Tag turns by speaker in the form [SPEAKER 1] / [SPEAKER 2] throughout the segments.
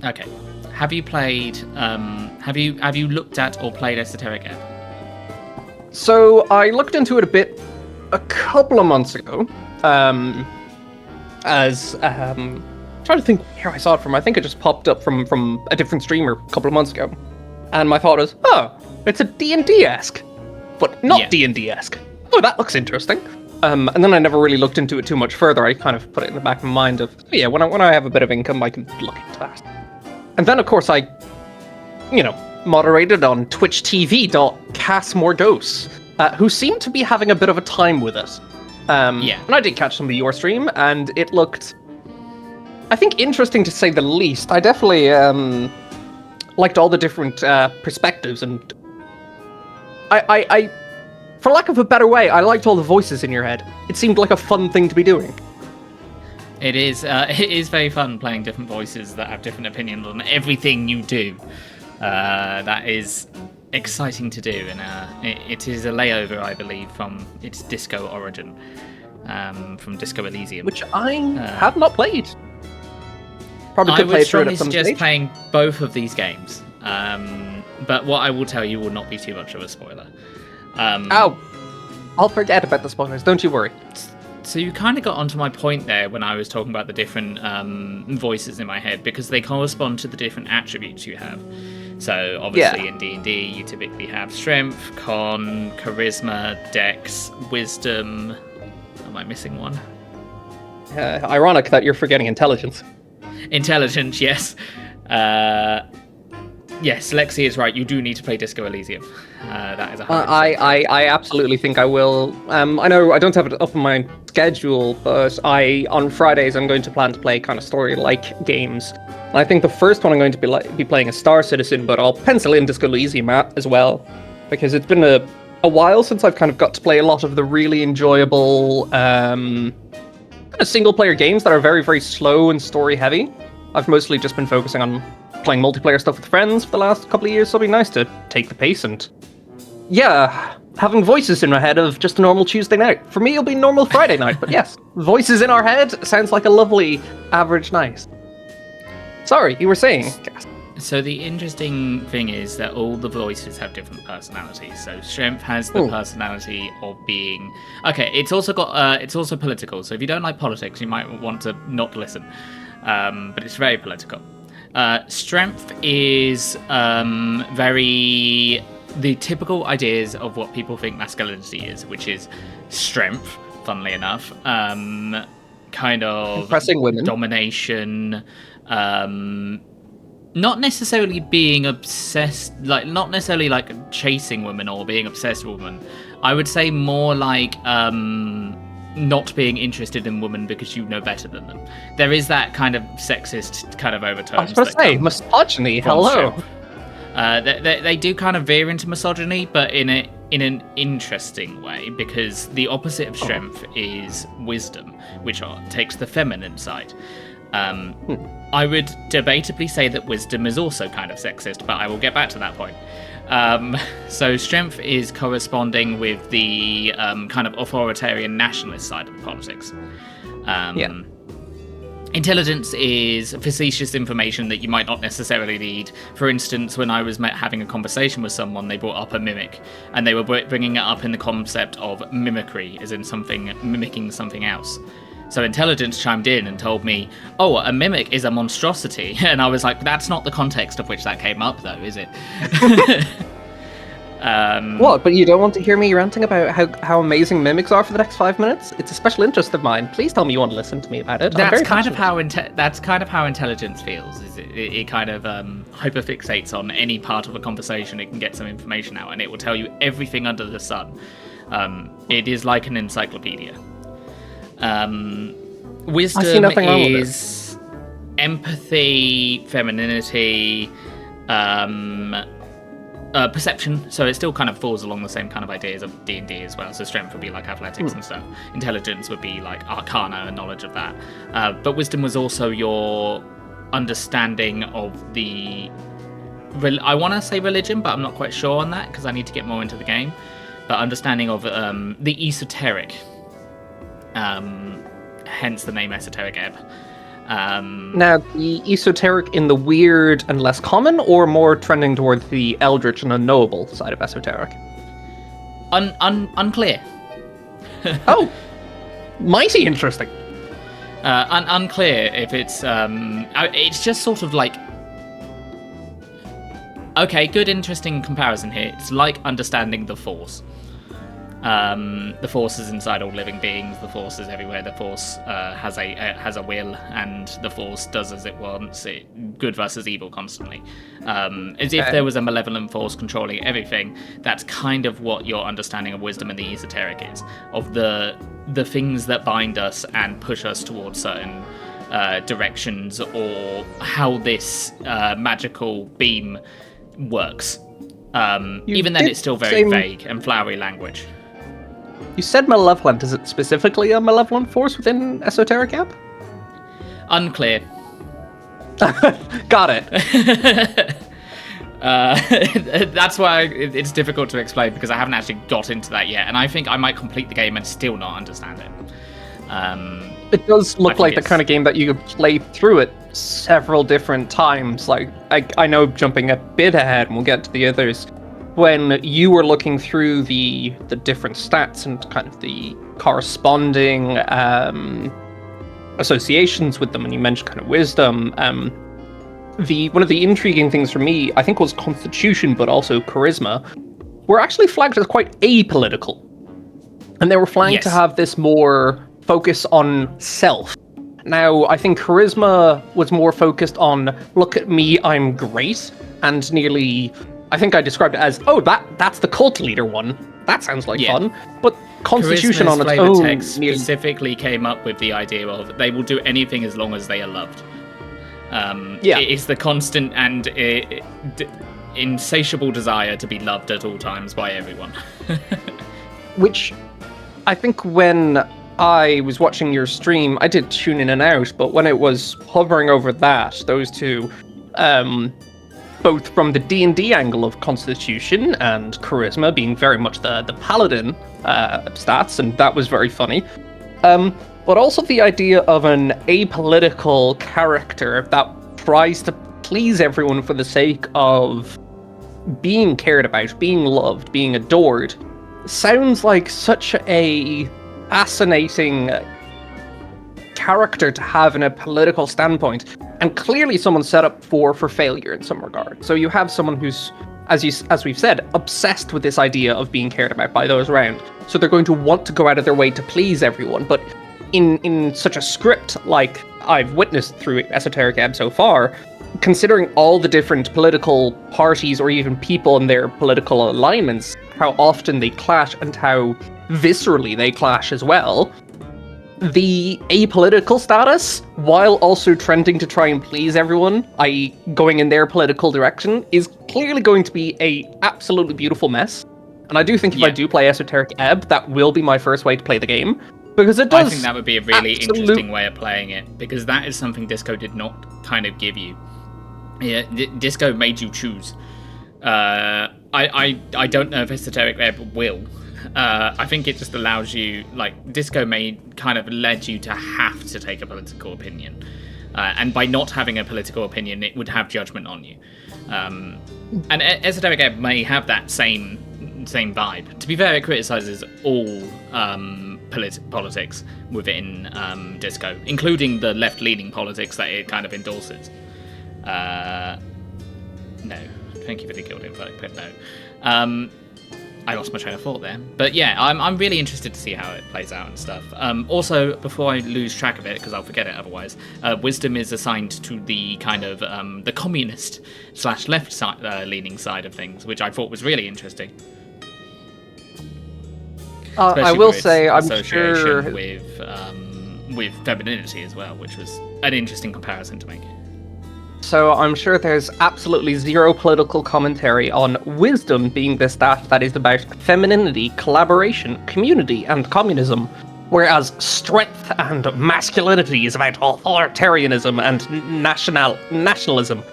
[SPEAKER 1] Okay. Have you played? Have you looked at or played Esoteric Ebb?
[SPEAKER 2] So I looked into it a bit a couple of months ago. Trying to think where I saw it from. I think it just popped up from a different streamer a couple of months ago, and my thought was, oh, it's a D&D-esque, but not D&D-esque. Oh, that looks interesting. And then I never really looked into it too much further. I kind of put it in the back of my mind of, oh, yeah, when I have a bit of income, I can look into that. And then, of course, I, moderated on Twitch TV.Cass Morgause, who seemed to be having a bit of a time with it. And I did catch some of your stream, and it looked, I think, interesting to say the least. I definitely liked all the different perspectives, and I, for lack of a better way, I liked all the voices in your head. It seemed like a fun thing to be doing.
[SPEAKER 1] It is very fun playing different voices that have different opinions on everything you do. That is exciting to do, and it is a layover, I believe, from its disco origin, from Disco Elysium,
[SPEAKER 2] which I have not played. Probably could play through it at some stage.
[SPEAKER 1] I would strongly suggest playing both of these games, but what I will tell you will not be too much of a spoiler.
[SPEAKER 2] I'll forget about the spoilers, don't you worry.
[SPEAKER 1] So you kind of got onto my point there when I was talking about the different voices in my head, because they correspond to the different attributes you have. So obviously in D&D you typically have strength, con, charisma, dex, wisdom. Am I missing one?
[SPEAKER 2] Ironic that you're forgetting intelligence.
[SPEAKER 1] Intelligence, yes. Yes, Lexi is right. You do need to play Disco Elysium. That is 100%.
[SPEAKER 2] I absolutely think I will. I know I don't have it up on my schedule, but on Fridays I'm going to plan to play kind of story-like games. And I think the first one I'm going to be playing is Star Citizen, but I'll pencil in Disco Elysium as well, because it's been a while since I've kind of got to play a lot of the really enjoyable kind of single-player games that are very, very slow and story-heavy. I've mostly just been focusing on playing multiplayer stuff with friends for the last couple of years, so it'll be nice to take the pace and, having voices in my head of just a normal Tuesday night. For me, it'll be normal Friday night, but yes, voices in our head sounds like a lovely average night. Sorry, you were saying.
[SPEAKER 1] So the interesting thing is that all the voices have different personalities. So Strength has the personality of being... Okay, it's also political, so if you don't like politics, you might want to not listen. But it's very political. Strength is very the typical ideas of what people think masculinity is, which is strength, funnily enough, kind of
[SPEAKER 2] impressing women,
[SPEAKER 1] domination, not necessarily being obsessed, not necessarily like chasing women or being obsessed with women. I would say more like not being interested in women because you know better than them. There is that kind of sexist kind of overtone.
[SPEAKER 2] I was going to say, misogyny, hello.
[SPEAKER 1] They do kind of veer into misogyny, but in an interesting way, because the opposite of strength is wisdom, which takes the feminine side. I would debatably say that wisdom is also kind of sexist, but I will get back to that point. So strength is corresponding with the kind of authoritarian nationalist side of politics. Intelligence is facetious information that you might not necessarily need. For instance, when I was having a conversation with someone, they brought up a mimic, and they were bringing it up in the concept of mimicry, as in something mimicking something else. So intelligence chimed in and told me, oh, a mimic is a monstrosity. And I was like, that's not the context of which that came up, though, is it?
[SPEAKER 2] What? But you don't want to hear me ranting about how amazing mimics are for the next 5 minutes? It's a special interest of mine. Please tell me you want to listen to me about it.
[SPEAKER 1] That's kind of how intelligence feels. Is it kind of hyperfixates on any part of a conversation. It can get some information out, and it will tell you everything under the sun. It is like an encyclopedia. Wisdom is empathy, femininity, perception. So it still kind of falls along the same kind of ideas of D&D as well. So strength would be like athletics and stuff. Intelligence would be like arcana and knowledge of that. But wisdom was also your understanding of the... I want to say religion, but I'm not quite sure on that because I need to get more into the game. But understanding of the esoteric. Hence the name Esoteric Ebb.
[SPEAKER 2] Now, the esoteric in the weird and less common, or more trending towards the eldritch and unknowable side of esoteric?
[SPEAKER 1] Unclear.
[SPEAKER 2] Oh, mighty interesting.
[SPEAKER 1] Unclear if it's just sort of like, okay, good, interesting comparison here. It's like understanding the Force. The Force is inside all living beings. The Force is everywhere. The Force has a will, and the Force does as it wants. Good versus evil constantly. As if there was a malevolent force controlling everything. That's kind of what your understanding of wisdom and the esoteric is, of the things that bind us and push us towards certain directions, or how this magical beam works. Even then, it's still very vague and flowery language.
[SPEAKER 2] You said malevolent. Is it specifically a malevolent force within Esoteric Ebb?
[SPEAKER 1] Unclear.
[SPEAKER 2] Got it.
[SPEAKER 1] That's why it's difficult to explain, because I haven't actually got into that yet, and I think I might complete the game and still not understand it.
[SPEAKER 2] It does look like the kind of game that you could play through it several different times. Like, I know, jumping a bit ahead, and we'll get to the others, when you were looking through the different stats and kind of the corresponding associations with them, and you mentioned kind of wisdom, one of the intriguing things for me, I think, was constitution, but also charisma, were actually flagged as quite apolitical. And they were flagged to have this more focus on self. Now, I think charisma was more focused on, look at me, I'm great, and nearly, I think I described it as, oh, that's the cult leader one. That sounds like fun. But constitution
[SPEAKER 1] Charisma's
[SPEAKER 2] on its
[SPEAKER 1] flavor
[SPEAKER 2] own
[SPEAKER 1] text specifically came up with the idea of they will do anything as long as they are loved. It is the constant and insatiable desire to be loved at all times by everyone.
[SPEAKER 2] Which, I think when I was watching your stream, I did tune in and out, but when it was hovering over that, those two, both from the D&D angle of constitution and charisma being very much the paladin stats, and that was very funny, but also the idea of an apolitical character that tries to please everyone for the sake of being cared about, being loved, being adored, sounds like such a fascinating character to have in a political standpoint, and clearly someone set up for failure in some regard. So you have someone who's, as we've said, obsessed with this idea of being cared about by those around. So they're going to want to go out of their way to please everyone. But in such a script like I've witnessed through Esoteric Ebb so far, considering all the different political parties or even people in their political alignments, how often they clash and how viscerally they clash as well, the apolitical status, while also trending to try and please everyone, i.e. going in their political direction, is clearly going to be a absolutely beautiful mess. And I do think if I do play Esoteric Ebb, that will be my first way to play the game, because it does. I
[SPEAKER 1] think that would be a really interesting way of playing it, because that is something Disco did not kind of give you. Yeah, Disco made you choose. I don't know if Esoteric Ebb will. I think it just allows you, like, Disco kind of led you to have to take a political opinion. And by not having a political opinion, it would have judgment on you. And Esoteric Ebb may have that same vibe. To be fair, it criticises all politics within Disco, including the left-leaning politics that it kind of endorses. No. Thank you for the guild invite, but no. I lost my train of thought there. But yeah, I'm really interested to see how it plays out and stuff. Also, before I lose track of it, because I'll forget it otherwise, wisdom is assigned to the kind of the communist / left leaning side of things, which I thought was really interesting.
[SPEAKER 2] I will say, I'm sure
[SPEAKER 1] with femininity as well, which was an interesting comparison to make.
[SPEAKER 2] So I'm sure there's absolutely zero political commentary on wisdom being the stat that is about femininity, collaboration, community, and communism, whereas strength and masculinity is about authoritarianism and nationalism.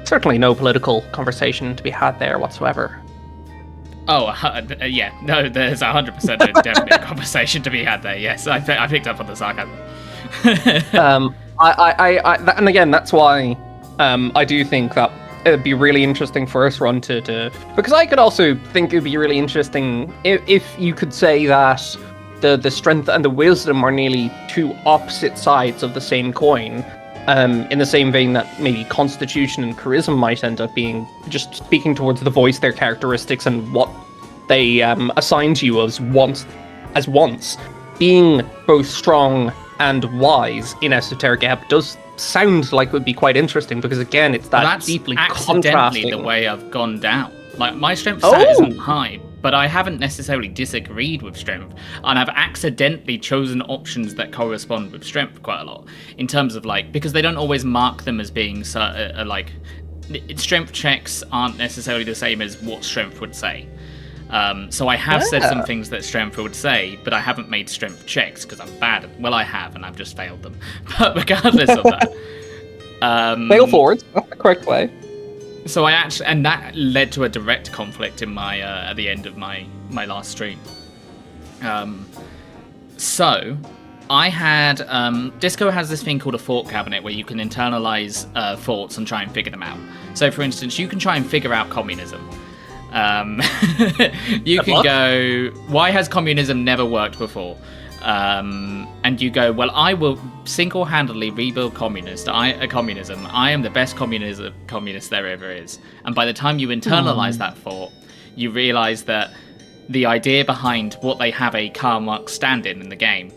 [SPEAKER 2] Certainly no political conversation to be had there whatsoever.
[SPEAKER 1] Oh, yeah. No, there's 100% a definite conversation to be had there, yes. I picked up on the sarcasm.
[SPEAKER 2] And again, that's why I do think that it'd be really interesting for us run to because I could also think it'd be really interesting if you could say that the strength and the wisdom are nearly two opposite sides of the same coin. In the same vein that maybe constitution and charisma might end up being just speaking towards the voice, their characteristics, and what they assign to you as once. Being both strong and wise in Esoteric Ebb does sound like would be quite interesting because again, it's that
[SPEAKER 1] that's
[SPEAKER 2] deeply
[SPEAKER 1] accidentally
[SPEAKER 2] contrasting.
[SPEAKER 1] the way I've gone down. Like my strength stat isn't high, but I haven't necessarily disagreed with strength, and I've accidentally chosen options that correspond with strength quite a lot. In terms of like, because they don't always mark them as being like strength checks aren't necessarily the same as what strength would say. So I have said some things that strength would say, but I haven't made strength checks because I'm bad at. Well, I have, and I've just failed them. But regardless of that,
[SPEAKER 2] fail forwards. That's the correct way.
[SPEAKER 1] So and that led to a direct conflict in my at the end of my last stream. So I had Disco has this thing called a thought cabinet where you can internalize thoughts and try and figure them out. So for instance, you can try and figure out communism. You can go, why has communism never worked before? And you go, well, I will single-handedly rebuild communism. I am the best communist there ever is. And by the time you internalize that thought, you realize that the idea behind what they have a Karl Marx stand-in the game,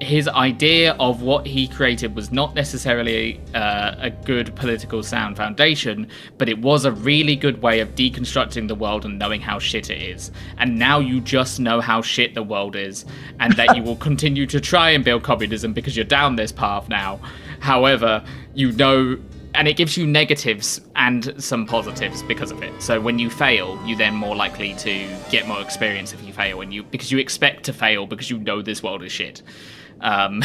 [SPEAKER 1] his idea of what he created was not necessarily a good political sound foundation, but it was a really good way of deconstructing the world and knowing how shit it is. And now you just know how shit the world is, and that you will continue to try and build communism because you're down this path now. However, you know, and it gives you negatives and some positives because of it. So when you fail, you're then more likely to get more experience if you fail, because you expect to fail because you know this world is shit. But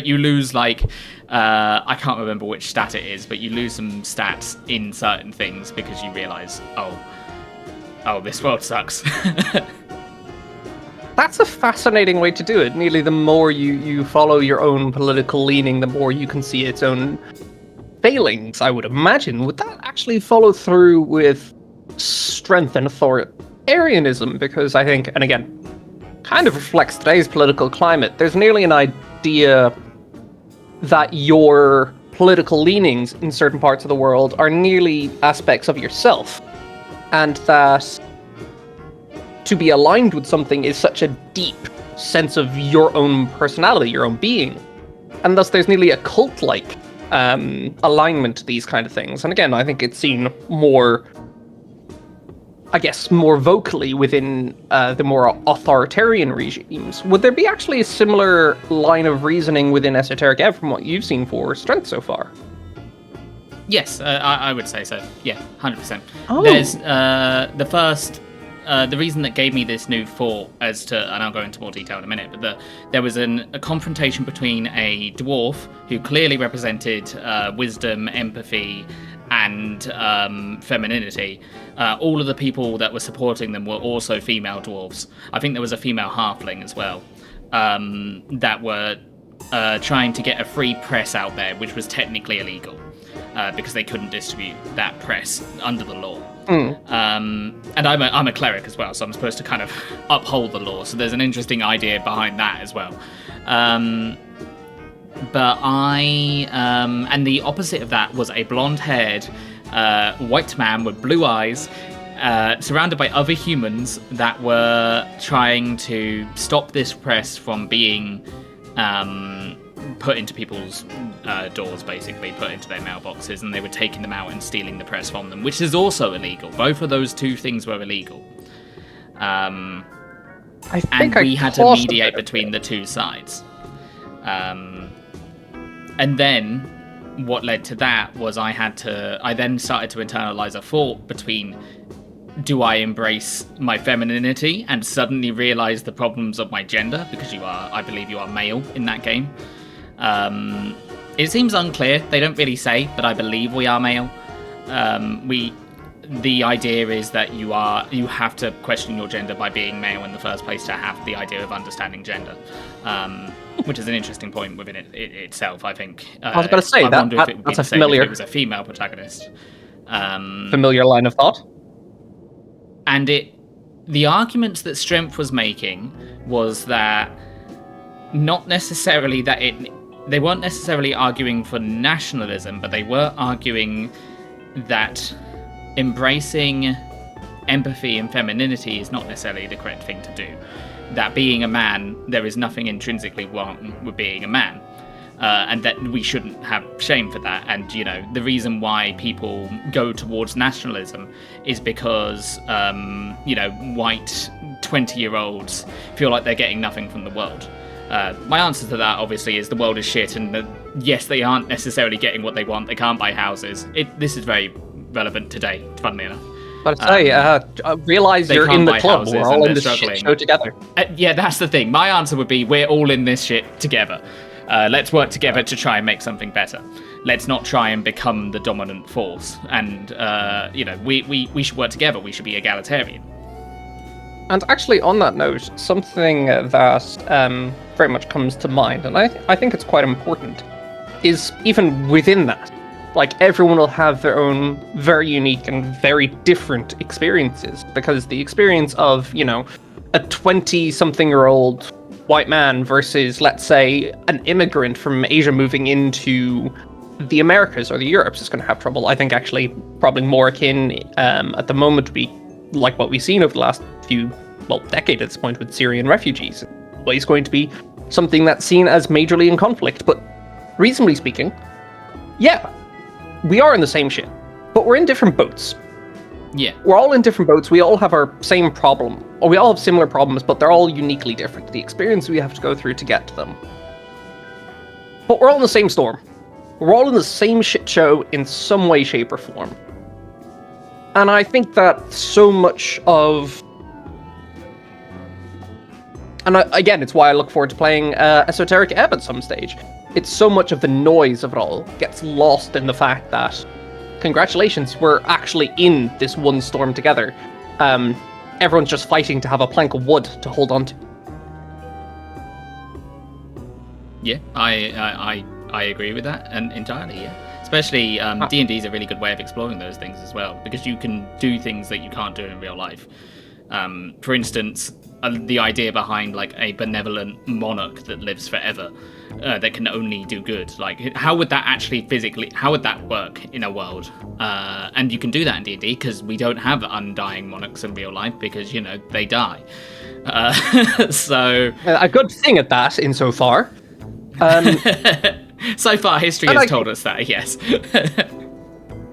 [SPEAKER 1] you lose I can't remember which stat it is, but you lose some stats in certain things because you realize, oh, this world sucks.
[SPEAKER 2] That's a fascinating way to do it. Nearly the more you follow your own political leaning, the more you can see its own failings, I would imagine. Would that actually follow through with strength and authoritarianism? Because I think, and again, kind of reflects today's political climate, there's nearly an idea that your political leanings in certain parts of the world are nearly aspects of yourself, and that to be aligned with something is such a deep sense of your own personality, your own being, and thus there's nearly a cult-like alignment to these kind of things. And again, I think it's seen more vocally within the more authoritarian regimes. Would there be actually a similar line of reasoning within Esoteric Ebb from what you've seen for strength so far?
[SPEAKER 1] Yes, I would say so. Yeah, 100%.
[SPEAKER 2] Oh.
[SPEAKER 1] There's the first... the reason that gave me this new thought as to, and I'll go into more detail in a minute, but there was a confrontation between a dwarf who clearly represented wisdom, empathy, and femininity. All of the people that were supporting them were also female dwarves. I think there was a female halfling as well, that were trying to get a free press out there, which was technically illegal, because they couldn't distribute that press under the law. And I'm a cleric as well, so I'm supposed to kind of uphold the law. So there's an interesting idea behind that as well. But and the opposite of that was a blonde-haired white man with blue eyes, surrounded by other humans that were trying to stop this press from being put into people's doors, basically put into their mailboxes, and they were taking them out and stealing the press from them, which is also illegal. Both of those two things were illegal.
[SPEAKER 2] I think
[SPEAKER 1] and we had to mediate between the two sides. And then what led to that was I then started to internalize a thought between, do I embrace my femininity and suddenly realize the problems of my gender? Because I believe you are male in that game. It seems unclear. They don't really say, but I believe we are male. The idea is that you have to question your gender by being male in the first place to have the idea of understanding gender. which is an interesting point within it itself. I think.
[SPEAKER 2] I was going to say
[SPEAKER 1] I wonder if it would be
[SPEAKER 2] that's
[SPEAKER 1] the
[SPEAKER 2] a
[SPEAKER 1] same if it was a female protagonist.
[SPEAKER 2] familiar line of thought.
[SPEAKER 1] And the arguments that Strength was making was that not necessarily that they weren't necessarily arguing for nationalism, but they were arguing that embracing empathy and femininity is not necessarily the correct thing to do. That being a man, there is nothing intrinsically wrong with being a man. And that we shouldn't have shame for that. And, the reason why people go towards nationalism is because, white 20-year-olds feel like they're getting nothing from the world. My answer to that, obviously, is the world is shit, and yes, they aren't necessarily getting what they want. They can't buy houses. This is very relevant today, funnily enough.
[SPEAKER 2] But I realize you're in the club. We're all in this shit show together.
[SPEAKER 1] Yeah, that's the thing. My answer would be we're all in this shit together. Let's work together to try and make something better. Let's not try and become the dominant force. And, we should work together. We should be egalitarian.
[SPEAKER 2] And actually, on that note, something that very much comes to mind, and I think it's quite important, is even within that, like, everyone will have their own very unique and very different experiences, because the experience of, a 20-something-year-old white man versus, let's say, an immigrant from Asia moving into the Americas or the Europes is going to have trouble. I think actually probably more akin at the moment to be like what we've seen over the last decade at this point with Syrian refugees. Well, it's going to be something that's seen as majorly in conflict. But reasonably speaking, yeah, we are in the same ship, but we're in different boats.
[SPEAKER 1] Yeah.
[SPEAKER 2] We're all in different boats. We all have our same problem, or we all have similar problems, but they're all uniquely different. The experience we have to go through to get to them. But we're all in the same storm. We're all in the same shit show in some way, shape, or form. And I think that so much of... And again, it's why I look forward to playing Esoteric Ebb at some stage. It's so much of the noise of it all gets lost in the fact that, congratulations, we're actually in this one storm together. Everyone's just fighting to have a plank of wood to hold on to.
[SPEAKER 1] Yeah, I agree with that and entirely, yeah. Especially D&D is a really good way of exploring those things as well, because you can do things that you can't do in real life. For instance, the idea behind like a benevolent monarch that lives forever, that can only do good. Like, how would that actually physically? How would that work in a world? And you can do that in D&D because we don't have undying monarchs in real life because they die. So
[SPEAKER 2] a good thing at that, insofar.
[SPEAKER 1] So far, history has told us that, yes.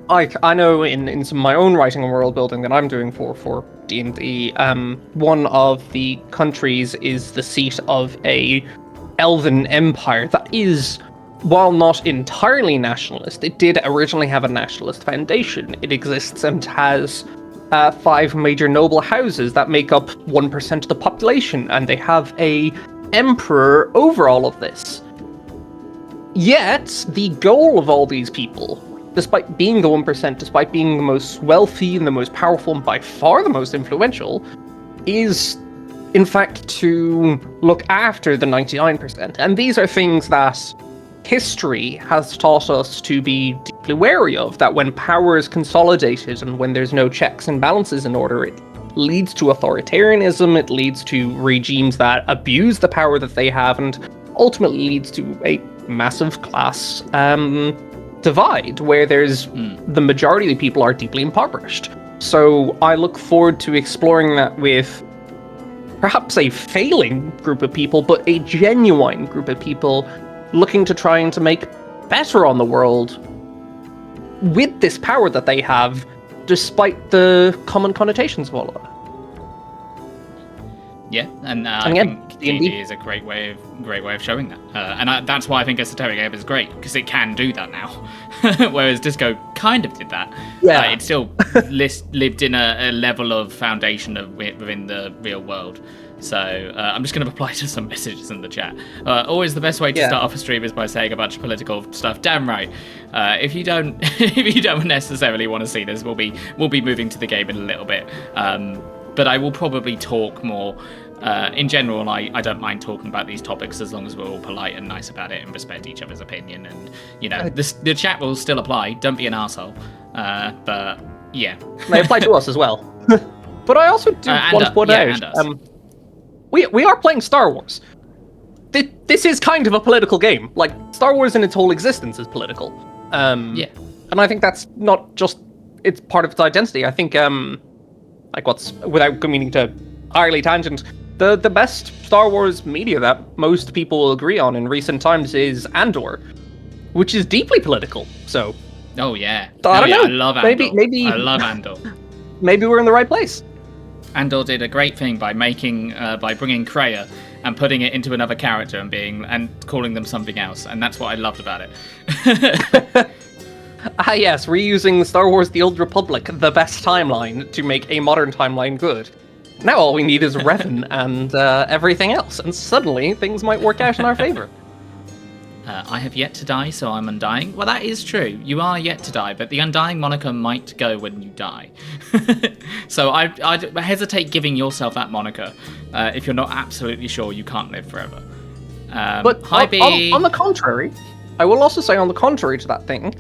[SPEAKER 2] I know in some of my own writing and world building that I'm doing for D&D, one of the countries is the seat of a elven empire that is, while not entirely nationalist, it did originally have a nationalist foundation. It exists and has 5 major noble houses that make up 1% of the population, and they have a emperor over all of this. Yet, the goal of all these people, despite being the 1%, despite being the most wealthy and the most powerful and by far the most influential, is, in fact, to look after the 99%. And these are things that history has taught us to be deeply wary of, that when power is consolidated and when there's no checks and balances in order, it leads to authoritarianism, it leads to regimes that abuse the power that they have, and ultimately leads to a massive class divide where there's the majority of the people are deeply impoverished. So I look forward to exploring that with perhaps a failing group of people, but a genuine group of people looking to trying to make better on the world with this power that they have, despite the common connotations of all of that.
[SPEAKER 1] Yeah, and I think D&D is a great way of showing that, and that's why I think Esoteric Ebb is great, because it can do that now, whereas Disco kind of did that.
[SPEAKER 2] Yeah,
[SPEAKER 1] it still lived in a level of foundation within the real world. So I'm just going to reply to some messages in the chat. Always the best way to start off a stream is by saying a bunch of political stuff. Damn right. If you don't necessarily want to see this, we'll be moving to the game in a little bit. But I will probably talk more In general, I don't mind talking about these topics as long as we're all polite and nice about it and respect each other's opinion. And, the chat will still apply. Don't be an arsehole. But, yeah.
[SPEAKER 2] They apply to us as well. But I also do want to point out, we are playing Star Wars. This is kind of a political game. Like, Star Wars in its whole existence is political.
[SPEAKER 1] Yeah.
[SPEAKER 2] And I think that's not just, it's part of its identity. I think, without meaning to entirely tangent, the best Star Wars media that most people will agree on in recent times is Andor, which is deeply political. So.
[SPEAKER 1] Oh yeah.
[SPEAKER 2] I don't know.
[SPEAKER 1] I love Andor.
[SPEAKER 2] Maybe
[SPEAKER 1] I love Andor.
[SPEAKER 2] Maybe we're in the right place.
[SPEAKER 1] Andor did a great thing by bringing Kreia and putting it into another character and calling them something else, and that's what I loved about it.
[SPEAKER 2] Yes, reusing Star Wars: The Old Republic, the best timeline, to make a modern timeline good. Now all we need is Revan and everything else, and suddenly things might work out in our favor.
[SPEAKER 1] I have yet to die, so I'm undying. Well, that is true. You are yet to die, but the undying moniker might go when you die. So I'd hesitate giving yourself that moniker if you're not absolutely sure you can't live forever.
[SPEAKER 2] But on the contrary, I will also say on the contrary to that thing,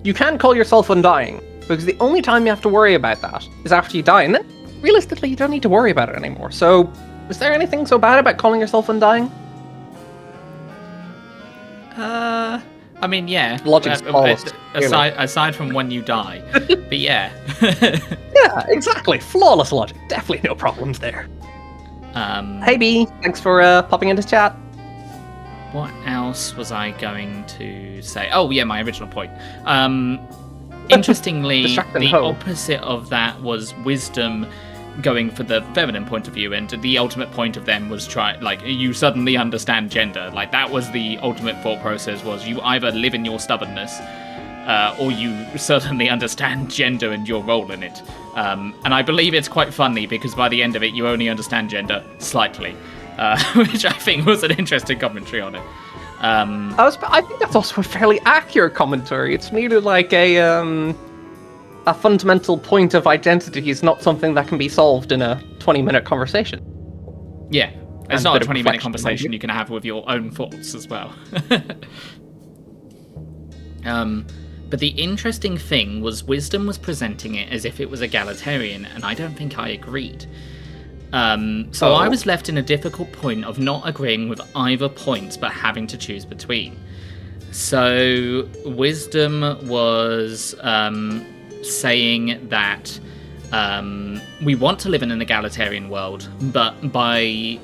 [SPEAKER 2] you can call yourself undying, because the only time you have to worry about that is after you die, and then realistically you don't need to worry about it anymore. So is there anything so bad about calling yourself undying?
[SPEAKER 1] I mean, yeah.
[SPEAKER 2] Logic's flawless.
[SPEAKER 1] Aside from when you die. But yeah.
[SPEAKER 2] Yeah, exactly. Flawless logic. Definitely no problems there. Hey B, thanks for popping into chat.
[SPEAKER 1] What else was I going to say? Oh yeah, my original point. Interestingly, the opposite of that was wisdom going for the feminine point of view, and the ultimate point of them was you suddenly understand gender. Like, that was the ultimate thought process, was you either live in your stubbornness or you certainly understand gender and your role in it. And I believe it's quite funny, because by the end of it you only understand gender slightly, which I think was an interesting commentary on it.
[SPEAKER 2] I think that's also a fairly accurate commentary. It's neither like a fundamental point of identity is not something that can be solved in a 20-minute conversation.
[SPEAKER 1] Yeah, it's not a 20-minute conversation you can have with your own thoughts as well. But the interesting thing was wisdom was presenting it as if it was egalitarian, and I don't think I agreed. So I was left in a difficult point of not agreeing with either point, but having to choose between. So wisdom was saying that we want to live in an egalitarian world, but by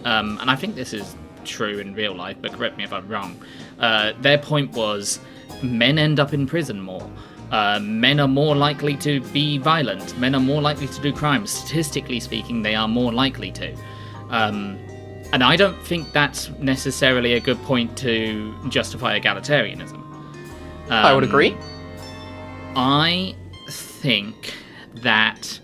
[SPEAKER 1] and I think this is true in real life, but correct me if I'm wrong, their point was men end up in prison more. Men are more likely to be violent. Men are more likely to do crimes. Statistically speaking, they are more likely to. And I don't think that's necessarily a good point to justify egalitarianism.
[SPEAKER 2] I would agree.
[SPEAKER 1] I think that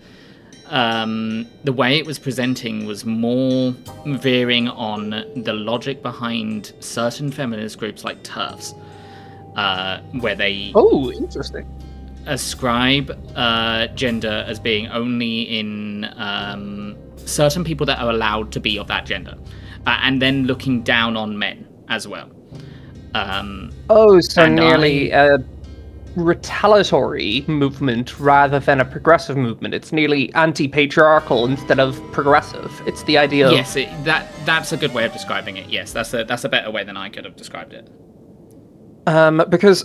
[SPEAKER 1] the way it was presenting was more veering on the logic behind certain feminist groups like TERFs, where they
[SPEAKER 2] interesting
[SPEAKER 1] ascribe gender as being only in certain people that are allowed to be of that gender, and then looking down on men as well.
[SPEAKER 2] Nearly a retaliatory movement rather than a progressive movement. It's nearly anti-patriarchal instead of progressive. It's the idea of...
[SPEAKER 1] Yes, that's a good way of describing it. Yes, that's a better way than I could have described it.
[SPEAKER 2] Because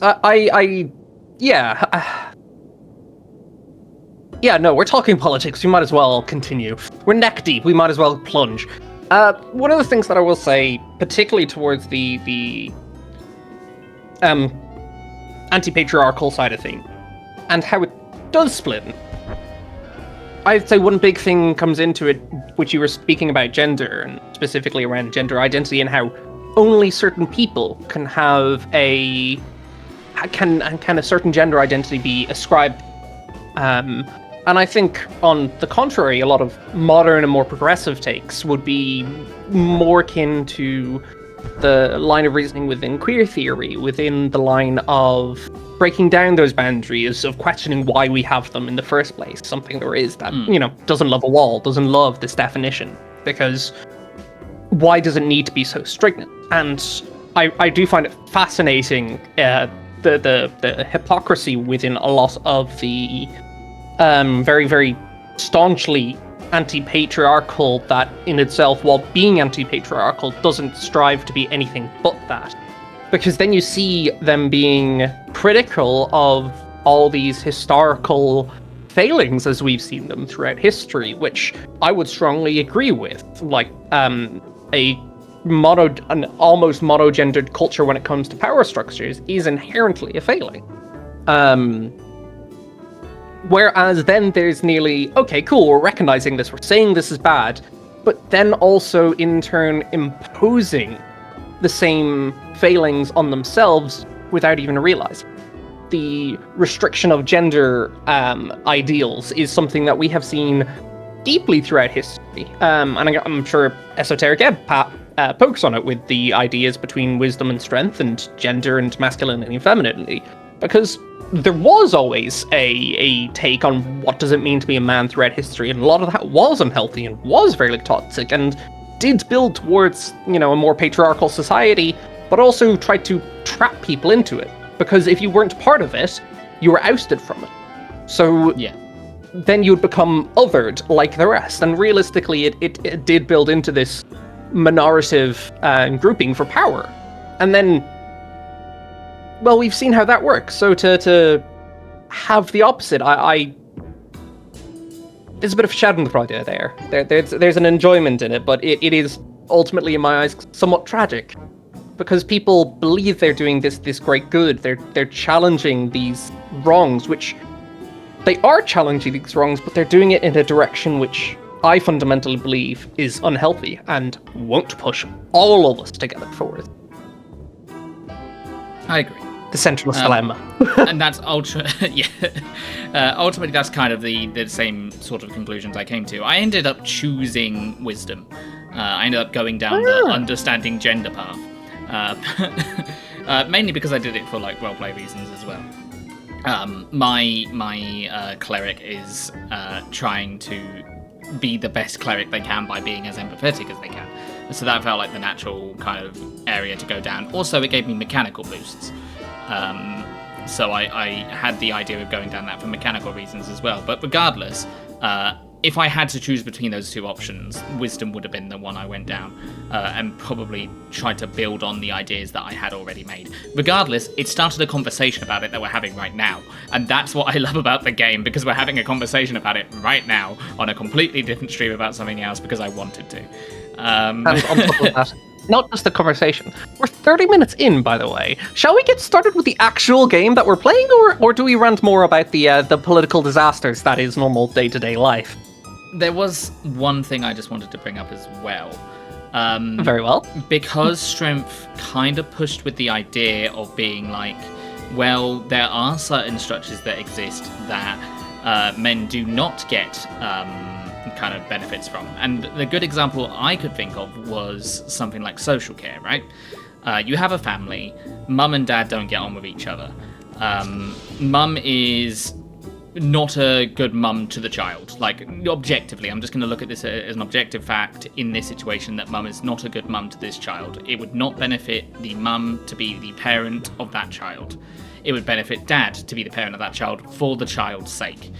[SPEAKER 2] we're talking politics. We might as well continue. We're neck deep. We might as well plunge. One of the things that I will say, particularly towards the anti-patriarchal side of things, and how it does split, I'd say one big thing comes into it, which you were speaking about gender, and specifically around gender identity, and how only certain people can have a certain gender identity be ascribed. And I think, on the contrary, a lot of modern and more progressive takes would be more akin to the line of reasoning within queer theory, within the line of breaking down those boundaries, of questioning why we have them in the first place. Something there is that, doesn't love a wall, doesn't love this definition. Because why does it need to be so stringent? And I do find it fascinating the hypocrisy within a lot of the very, very staunchly anti-patriarchal that in itself, while being anti-patriarchal, doesn't strive to be anything but that. Because then you see them being critical of all these historical failings as we've seen them throughout history, which I would strongly agree with. Like an almost monogendered culture when it comes to power structures is inherently a failing. Whereas then there's nearly, okay, cool, we're recognizing this, we're saying this is bad, but then also in turn imposing the same failings on themselves without even realizing. The restriction of gender ideals is something that we have seen deeply throughout history. And I'm sure Esoteric Ebb pokes on it with the ideas between wisdom and strength and gender and masculinity and femininity. Because there was always a take on what does it mean to be a man throughout history, and a lot of that was unhealthy and was very toxic and did build towards, a more patriarchal society, but also tried to trap people into it. Because if you weren't part of it, you were ousted from it. So then you'd become othered like the rest. And realistically, it did build into this minorative grouping for power. And then, well, we've seen how that works. So to have the opposite, there's a bit of schadenfreude there. There's an enjoyment in it, but it is ultimately, in my eyes, somewhat tragic. Because people believe they're doing this great good. They're challenging these wrongs, which they are challenging these wrongs, but they're doing it in a direction which I fundamentally believe is unhealthy and won't push all of us together forward.
[SPEAKER 1] I agree.
[SPEAKER 2] The centralist dilemma.
[SPEAKER 1] And that's ultimately that's kind of the same sort of conclusions I came to. I ended up choosing wisdom. I ended up going down the understanding gender path. Mainly because I did it for roleplay reasons as well. My cleric is trying to be the best cleric they can by being as empathetic as they can. So that felt like the natural kind of area to go down. Also, it gave me mechanical boosts. So I had the idea of going down that for mechanical reasons as well. But regardless, if I had to choose between those two options, wisdom would have been the one I went down, and probably tried to build on the ideas that I had already made. Regardless, it started a conversation about it that we're having right now, and that's what I love about the game, because we're having a conversation about it right now on a completely different stream about something else because I wanted to.
[SPEAKER 2] And on top of that, not just the conversation. We're 30 minutes in, by the way. Shall we get started with the actual game that we're playing, or do we rant more about the political disasters that is normal day-to-day life?
[SPEAKER 1] There was one thing I just wanted to bring up as well.
[SPEAKER 2] Very well.
[SPEAKER 1] Because Strength kind of pushed with the idea of being like, well, there are certain structures that exist that men do not get kind of benefits from. And the good example I could think of was something like social care, right? You have a family, mum and dad don't get on with each other. Mum is not a good mum to the child. Like, objectively, I'm just going to look at this as an objective fact in this situation, that mum is not a good mum to this child. It would not benefit the mum to be the parent of that child. It would benefit dad to be the parent of that child for the child's sake.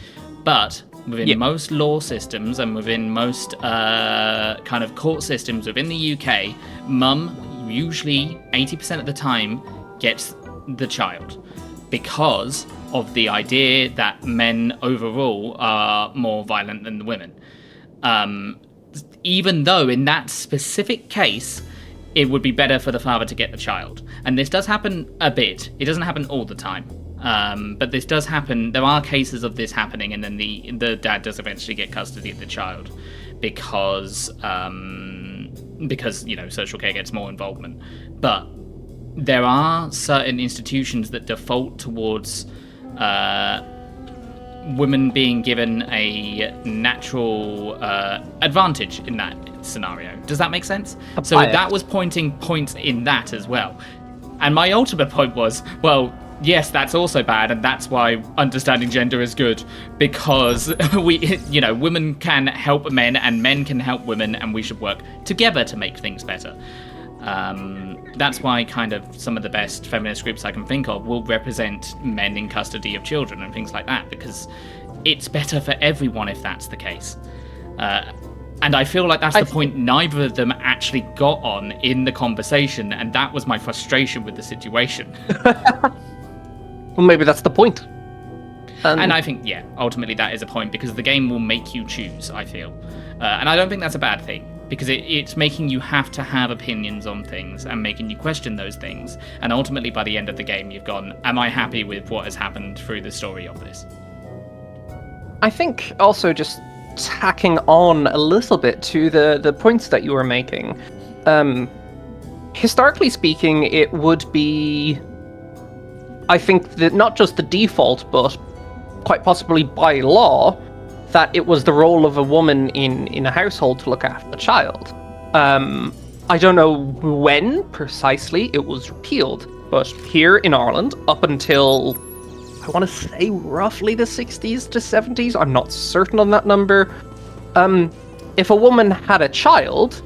[SPEAKER 1] But within most law systems and within most kind of court systems within the UK, mum usually 80% of the time gets the child, because of the idea that men overall are more violent than the women. Even though in that specific case, it would be better for the father to get the child. And this does happen a bit. It doesn't happen all the time. But this does happen. There are cases of this happening, and then the dad does eventually get custody of the child because social care gets more involvement. But there are certain institutions that default towards women being given a natural advantage in that scenario. Does that make sense? So that was pointing points in that as well. And my ultimate point was, well, yes, that's also bad, and that's why understanding gender is good, because women can help men and men can help women, and we should work together to make things better. That's why kind of some of the best feminist groups I can think of will represent men in custody of children and things like that, because it's better for everyone if that's the case. And I feel like that's the point neither of them actually got on in the conversation, and that was my frustration with the situation.
[SPEAKER 2] Well, maybe that's the point.
[SPEAKER 1] And I think, ultimately that is a point, because the game will make you choose, I feel. And I don't think that's a bad thing, because it's making you have to have opinions on things and making you question those things. And ultimately, by the end of the game, you've gone, am I happy with what has happened through the story of this?
[SPEAKER 2] I think also just tacking on a little bit to the points that you were making. Historically speaking, it would be, I think, that not just the default, but quite possibly by law, that it was the role of a woman in a household to look after the child. I don't know when precisely it was repealed, but here in Ireland, up until, I want to say, roughly the 60s to 70s, I'm not certain on that number, if a woman had a child,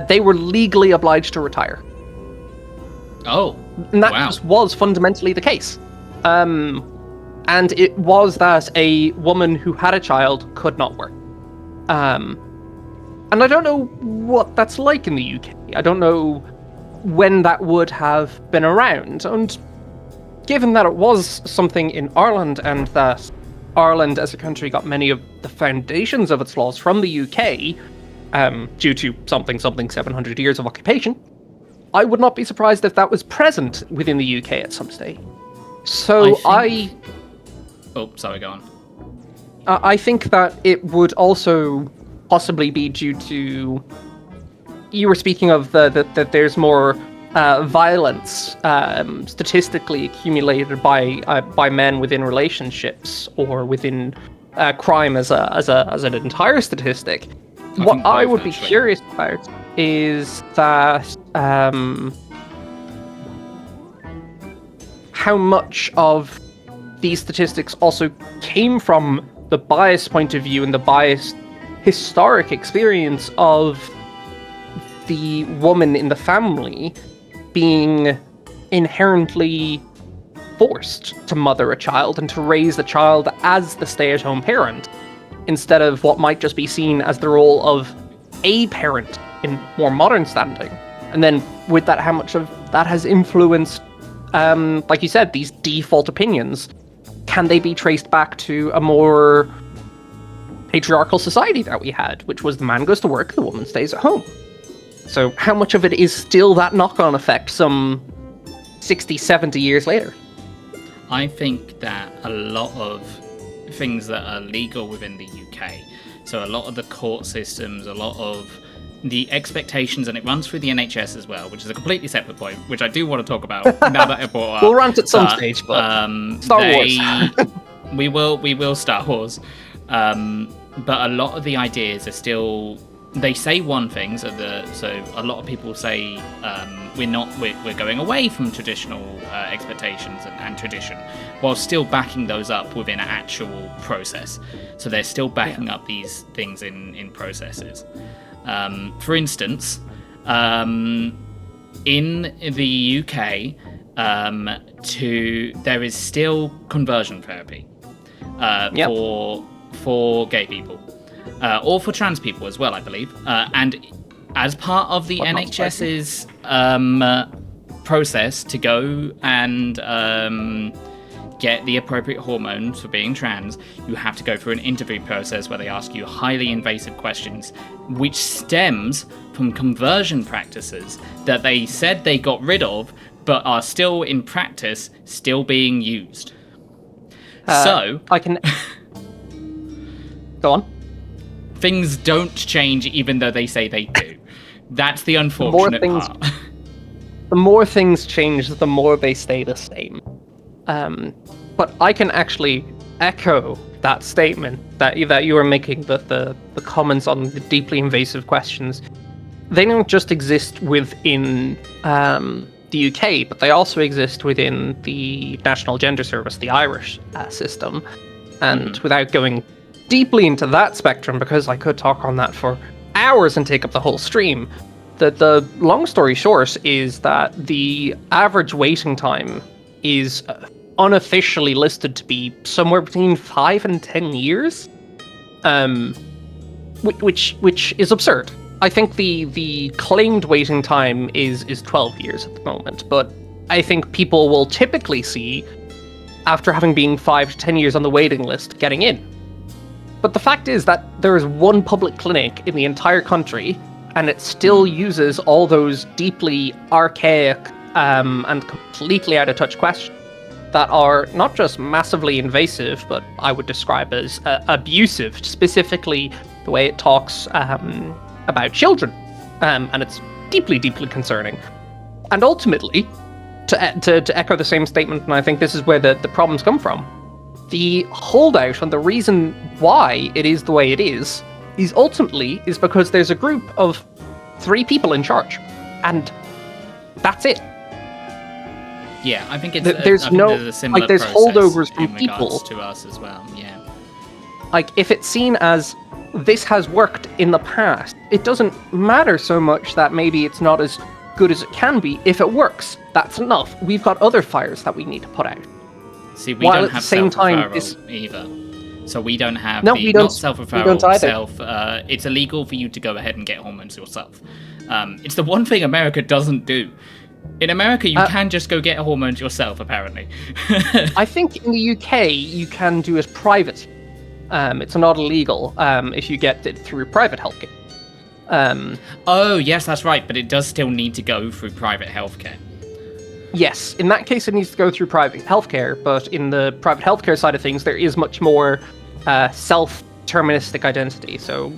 [SPEAKER 2] they were legally obliged to retire.
[SPEAKER 1] Oh,
[SPEAKER 2] and that just was fundamentally the case. And it was that a woman who had a child could not work. And I don't know what that's like in the UK. I don't know when that would have been around. And given that it was something in Ireland, and that Ireland as a country got many of the foundations of its laws from the UK, due to something 700 years of occupation, I would not be surprised if that was present within the UK at some stage. So
[SPEAKER 1] Oh, sorry, go on.
[SPEAKER 2] I think that it would also possibly be due to, you were speaking of that there's more violence statistically accumulated by men within relationships, or within crime as an entire statistic. What I would be curious about is that how much of these statistics also came from the biased point of view and the biased historic experience of the woman in the family being inherently forced to mother a child and to raise the child as the stay-at-home parent, instead of what might just be seen as the role of a parent in more modern standing. And then with that, how much of that has influenced, like you said, these default opinions. Can they be traced back to a more patriarchal society that we had, which was the man goes to work, the woman stays at home? So how much of it is still that knock-on effect some 60, 70 years later?
[SPEAKER 1] I think that a lot of things that are legal within the UK, so a lot of the court systems, a lot of the expectations, and it runs through the NHS as well, which is a completely separate point, which I do want to talk about now that I brought up.
[SPEAKER 2] We'll rant at some stage, but Star Wars.
[SPEAKER 1] we will Star Wars. But a lot of the ideas are still, they say one thing, so a lot of people say we're going away from traditional expectations and tradition, while still backing those up within an actual process. So they're still backing up these things in processes. For instance, in the UK, there is still conversion therapy for gay people, or for trans people as well, I believe. And as part of the NHS's process to go and get the appropriate hormones for being trans, you have to go through an interview process where they ask you highly invasive questions, which stems from conversion practices that they said they got rid of, but are still in practice, still being used. So
[SPEAKER 2] I can go on.
[SPEAKER 1] Things don't change even though they say they do. That's the unfortunate part.
[SPEAKER 2] The more things change, the more they stay the same. But I can actually echo that statement that you were making, the comments on the deeply invasive questions. They don't just exist within the UK, but they also exist within the National Gender Service, the Irish system. And without going deeply into that spectrum, because I could talk on that for hours and take up the whole stream, the long story short is that the average waiting time is unofficially listed to be somewhere between 5 and 10 years, which is absurd. I think the claimed waiting time is 12 years at the moment, but I think people will typically see, after having been 5 to 10 years on the waiting list, getting in. But the fact is that there is one public clinic in the entire country, and it still uses all those deeply archaic and completely out of touch questions that are not just massively invasive, but I would describe as abusive, specifically the way it talks about children. And it's deeply, deeply concerning. And ultimately, to echo the same statement, and I think this is where the problems come from, the holdout and the reason why it is the way it is ultimately because there's a group of 3 people in charge, and that's it.
[SPEAKER 1] Yeah, I think it's
[SPEAKER 2] there's
[SPEAKER 1] a similar
[SPEAKER 2] there's
[SPEAKER 1] process
[SPEAKER 2] holdovers from
[SPEAKER 1] in regards
[SPEAKER 2] people
[SPEAKER 1] to us as well. Yeah,
[SPEAKER 2] like if it's seen as this has worked in the past, it doesn't matter so much that maybe it's not as good as it can be. If it works, that's enough. We've got other fires that we need to put out.
[SPEAKER 1] See, we don't have self-referral either. So we don't have not self-referral, it's illegal for you to go ahead and get hormones yourself. It's the one thing America doesn't do. In America, you can just go get hormones yourself, apparently.
[SPEAKER 2] I think in the UK, you can do it private. It's not illegal if you get it through private healthcare.
[SPEAKER 1] Oh, yes, that's right, but it does still need to go through private healthcare.
[SPEAKER 2] Yes, in that case, it needs to go through private healthcare, but in the private healthcare side of things, there is much more self-deterministic identity. So,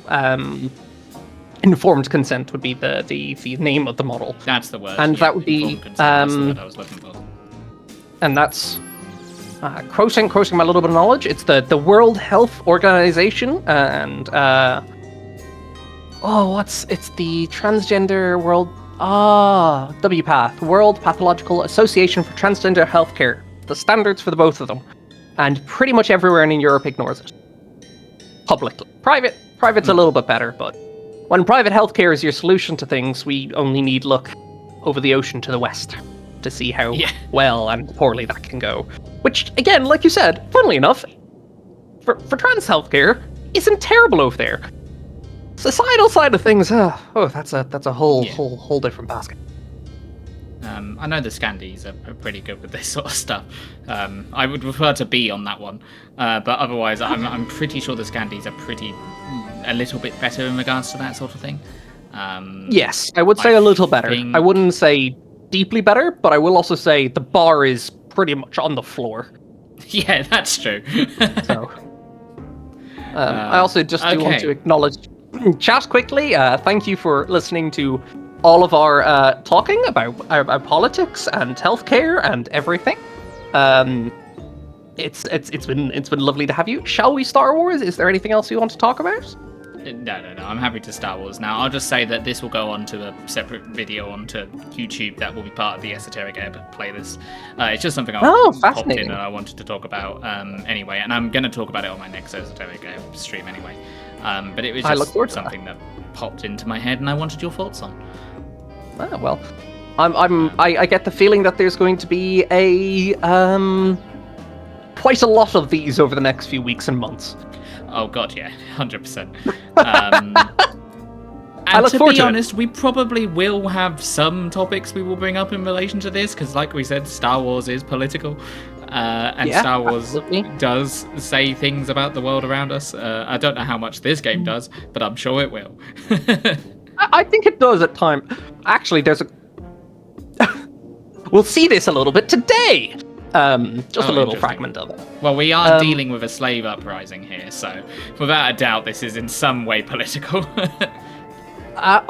[SPEAKER 2] informed consent would be the name of the model.
[SPEAKER 1] That's the word.
[SPEAKER 2] And
[SPEAKER 1] yeah,
[SPEAKER 2] that would be
[SPEAKER 1] that's the word I was looking for.
[SPEAKER 2] And that's quoting my little bit of knowledge. It's the World Health Organization, and it's the Transgender World WPATH, World Pathological Association for Transgender Healthcare. The standards for the both of them, and pretty much everywhere in Europe ignores it. Publicly, private's a little bit better, but when private healthcare is your solution to things, we only need look over the ocean to the west to see how well and poorly that can go. Which, again, like you said, funnily enough, for trans healthcare, isn't terrible over there. Societal side of things, that's a whole different basket.
[SPEAKER 1] I know the Scandies are pretty good with this sort of stuff. I would prefer to be on that one, but otherwise, I'm pretty sure the Scandies are a little bit better in regards to that sort of thing.
[SPEAKER 2] Yes, I would say a little better. I wouldn't say deeply better, but I will also say the bar is pretty much on the floor.
[SPEAKER 1] Yeah, that's true.
[SPEAKER 2] So, I also just do want to acknowledge chat quickly. Thank you for listening to all of our talking about politics and healthcare and everything. It's been lovely to have you. Shall we Star Wars? Is there anything else you want to talk about?
[SPEAKER 1] No. I'm happy to Star Wars now. I'll just say that this will go on to a separate video onto YouTube that will be part of the Esoteric Ebb playlist. It's just something I popped in and I wanted to talk about anyway, and I'm going to talk about it on my next Esoteric Ebb stream anyway. But it was just something that popped into my head and I wanted your thoughts on.
[SPEAKER 2] Well, I get the feeling that there's going to be quite a lot of these over the next few weeks and months.
[SPEAKER 1] Oh god, yeah, 100%.
[SPEAKER 2] I look forward to it.
[SPEAKER 1] To be honest, we probably will have some topics we will bring up in relation to this, because like we said, Star Wars is political, and Star Wars does say things about the world around us. I don't know how much this game does, but I'm sure it will.
[SPEAKER 2] I think it does at times. Actually, there's we'll see this a little bit today. Just a little fragment of it.
[SPEAKER 1] Well, we are dealing with a slave uprising here, so without a doubt, this is in some way political.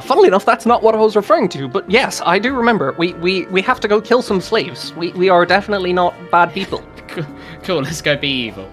[SPEAKER 2] Funnily enough, that's not what I was referring to, but yes, I do remember. We have to go kill some slaves. We are definitely not bad people.
[SPEAKER 1] Cool, let's go be evil.